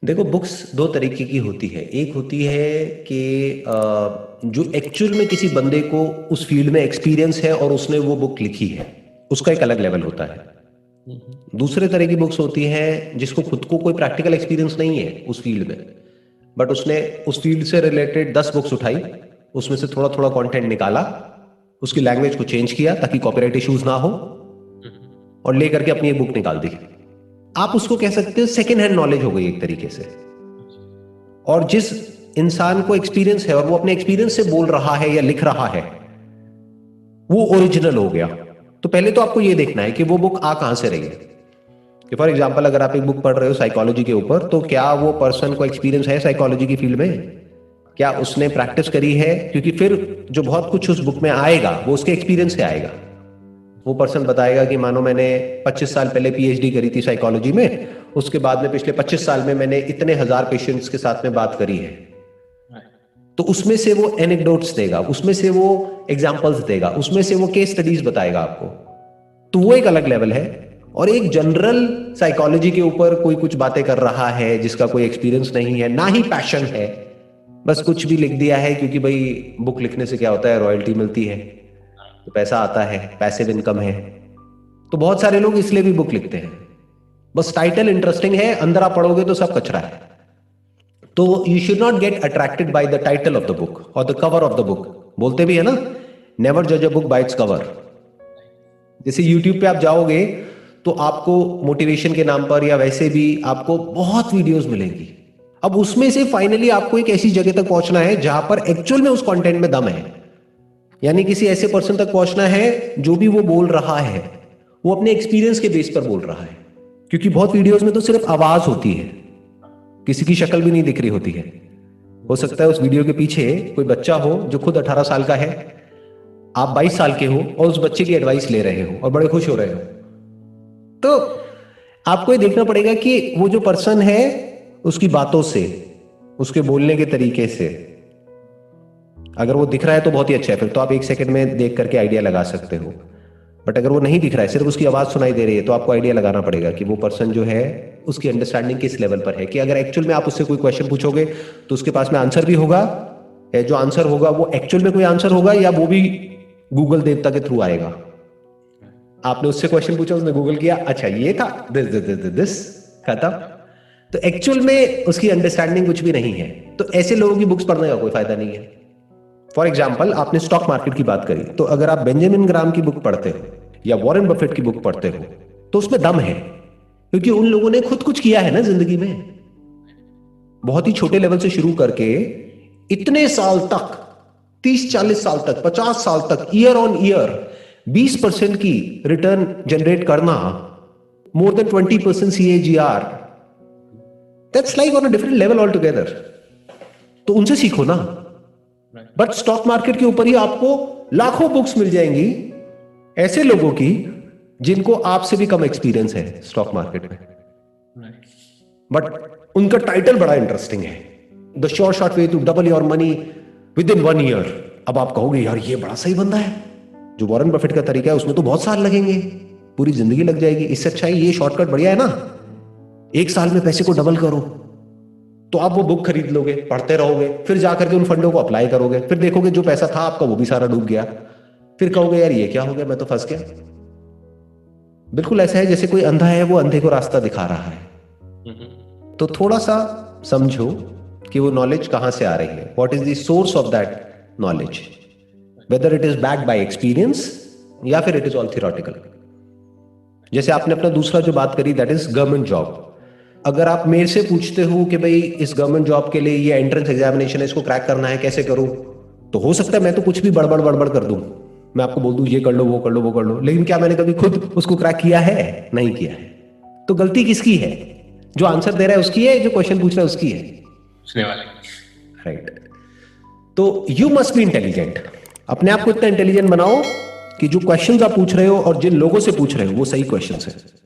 देखो, बुक्स दो तरीके की होती है। एक होती है कि जो एक्चुअल में किसी बंदे को उस फील्ड में एक्सपीरियंस है और उसने वो बुक लिखी है, उसका एक अलग लेवल होता है। हम्म। दूसरे तरह की बुक्स होती है जिसको खुद को कोई प्रैक्टिकल एक्सपीरियंस नहीं है उस फील्ड में, बट उसने उस फील्ड से रिलेटेड 10 बुक्स उठाई, उसमें से थोड़ा थोड़ा कंटेंट निकाला, उसकी लैंग्वेज को चेंज किया ताकि कॉपीराइट इश्यूज ना हो, हम्म। और लेकर के अपनी एक बुक निकाल दी। आप उसको कह सकते हो सेकेंड हैंड नॉलेज हो गई एक तरीके से। अच्छा। और जिस इंसान को एक्सपीरियंस है और वो अपने एक्सपीरियंस से बोल रहा है या लिख रहा है, वो ओरिजिनल हो गया। तो पहले तो आपको ये देखना है कि वो बुक आ कहां से रही है। कि फॉर एग्जाम्पल, अगर आप एक बुक पढ़ रहे हो साइकोलॉजी के ऊपर, तो क्या वो पर्सन को एक्सपीरियंस है साइकोलॉजी की फील्ड में? क्या उसने प्रैक्टिस करी है? क्योंकि फिर जो बहुत कुछ उस बुक में आएगा वो उसके एक्सपीरियंस से आएगा। वो पर्सन बताएगा कि मानो मैंने 25 साल पहले पीएचडी करी थी साइकोलॉजी में, उसके बाद में पिछले 25 साल में मैंने इतने हजार पेशेंट्स के साथ में बात करी है। Right. तो उसमें से वो एनेक्डोट्स देगा, उसमें से वो एग्जाम्पल्स देगा, उसमें से वो केस स्टडीज बताएगा आपको। तो वो एक अलग लेवल है। और एक जनरल साइकोलॉजी के ऊपर कोई कुछ बातें कर रहा है जिसका कोई एक्सपीरियंस नहीं है, ना ही पैशन है, बस कुछ भी लिख दिया है क्योंकि भाई बुक लिखने से क्या होता है, रॉयल्टी मिलती है, तो पैसा आता है, पैसिव इनकम है। तो बहुत सारे लोग इसलिए भी बुक लिखते हैं, बस टाइटल इंटरेस्टिंग है, अंदर आप पढ़ोगे तो सब कचरा है। तो you should not get attracted by the title of the book और the cover of the book. बोलते भी है ना, नेवर जज a book by its cover. जैसे यूट्यूब पे आप जाओगे तो आपको मोटिवेशन के नाम पर या वैसे भी आपको बहुत वीडियोस मिलेंगी। अब उसमें से फाइनली आपको एक ऐसी जगह तक पहुंचना है जहां पर एक्चुअल में उस कंटेंट में दम है। यानी किसी ऐसे पर्सन तक पहुंचना है जो भी वो बोल रहा है वो अपने एक्सपीरियंस के बेस पर बोल रहा है। क्योंकि बहुत वीडियोस में तो सिर्फ आवाज होती है, किसी की शक्ल भी नहीं दिख रही होती है। हो सकता है उस वीडियो के पीछे कोई बच्चा हो जो खुद 18 साल का है, आप 22 साल के हो और उस बच्चे की एडवाइस ले रहे हो और बड़े खुश हो रहे हो। तो आपको ये देखना पड़ेगा कि वो जो पर्सन है उसकी बातों से, उसके बोलने के तरीके से, अगर वो दिख रहा है तो बहुत ही अच्छा है, फिर तो आप 1 सेकंड में देख करके आइडिया लगा सकते हो। बट अगर वो नहीं दिख रहा है, सिर्फ उसकी आवाज सुनाई दे रही है, तो आपको आइडिया लगाना पड़ेगा कि वो पर्सन जो है उसकी अंडरस्टैंडिंग किस लेवल पर है। कि अगर एक्चुअल में आप उससे कोई क्वेश्चन पूछोगे तो उसके पास में आंसर भी होगा, जो आंसर होगा वो एक्चुअल में कोई आंसर होगा या वो भी गूगल देवता के थ्रू आएगा। आपने उससे क्वेश्चन पूछा, उसने गूगल किया, अच्छा ये था, दिस दिस दिस दिस, खत्म। तो एक्चुअल में उसकी अंडरस्टैंडिंग कुछ भी नहीं है। तो ऐसे लोगों की बुक्स पढ़ने का कोई फायदा नहीं है। फॉर एग्जाम्पल, आपने स्टॉक मार्केट की बात करी, तो अगर आप बेंजामिन ग्राम की बुक पढ़ते हो या वॉरेन बफेट की बुक पढ़ते हो तो उसमें दम है, क्योंकि उन लोगों ने खुद कुछ किया है ना जिंदगी में। बहुत ही छोटे लेवल से शुरू करके इतने साल तक, 30-40 साल तक, 50 साल तक, ईयर ऑन ईयर 20% की रिटर्न जनरेट करना, more than 20% CAGR, that's like on a different level all together. तो उनसे सीखो ना। Right. बट स्टॉक मार्केट के ऊपर ही आपको लाखों बुक्स मिल जाएंगी ऐसे लोगों की जिनको आपसे भी कम एक्सपीरियंस है स्टॉक मार्केट में, Right. बट उनका टाइटल बड़ा इंटरेस्टिंग है, the sure short way to double your money within 1 year. अब आप कहोगे यार ये बड़ा सही बंदा है, जो वॉरेन बफेट का तरीका है उसमें तो बहुत साल लगेंगे, पूरी जिंदगी लग जाएगी, इससे अच्छा है ये शॉर्टकट बढ़िया है ना, 1 साल में पैसे को डबल करो। तो आप वो बुक खरीद लोगे, पढ़ते रहोगे, फिर जाकर के उन फंडों को अप्लाई करोगे, फिर देखोगे जो पैसा था आपका वो भी सारा डूब गया। फिर कहोगे यार ये क्या हो गया, मैं तो फंस गया। बिल्कुल ऐसा है जैसे कोई अंधा है, वो अंधे को रास्ता दिखा रहा है। हम्म। तो थोड़ा सा समझो कि वो नॉलेज कहां से आ रही है, what is the source of that knowledge, whether it is backed by experience या फिर इट इज ऑल थियोरेटिकल। जैसे आपने अपना दूसरा जो बात करी, दैट इज गवर्नमेंट जॉब। अगर आप मेरे से पूछते हो कि भाई इस गवर्नमेंट जॉब के लिए ये एंट्रेंस एग्जामिनेशन है, इसको क्रैक करना है, कैसे करूं, तो हो सकता है मैं तो कुछ भी बड़बड़ बड़बड़ कर दूं, मैं आपको बोल दूं ये कर लो, वो कर लो, वो कर लो, लेकिन क्या मैंने कभी खुद उसको क्रैक किया है? नहीं किया है। तो गलती किसकी है? जो आंसर दे रहा है उसकी है, जो क्वेश्चन पूछ रहा है उसकी है? पूछने वाले। राइट। तो यू मस्ट बी इंटेलिजेंट। अपने आप को इतना इंटेलिजेंट बनाओ कि जो क्वेश्चंस आप पूछ रहे हो और जिन लोगों से पूछ रहे हो वो सही क्वेश्चंस है।